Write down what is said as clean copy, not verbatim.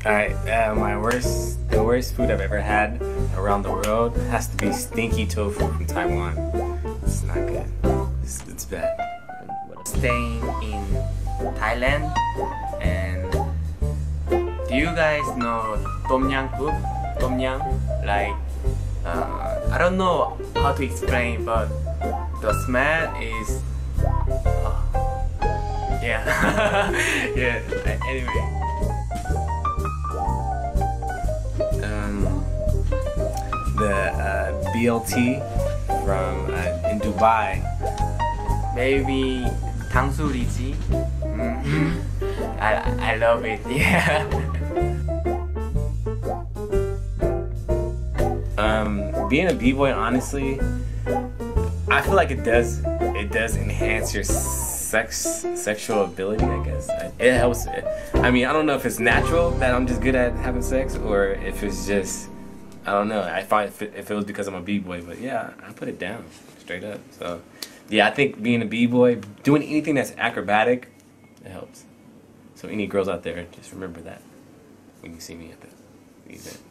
Alright, the worst food I've ever had around the world has to be stinky tofu from Taiwan. It's not good. It's bad. Staying in Thailand, and do you guys know tom yum soup? Tom yum, like I don't know how to explain, but the smell is yeah. Yeah. Anyway. The BLT from in Dubai. Maybe 탕수리지. I love it. Yeah. Being a b-boy, honestly, I feel like it does enhance your sexual ability, I guess. It helps. I mean, I don't know if it's natural that I'm just good at having sex, or if it's just, I don't know. I find if it was because I'm a b-boy, but yeah, I put it down straight up. So yeah, I think being a b-boy, doing anything that's acrobatic, it helps. So any girls out there, just remember that when you see me at the event.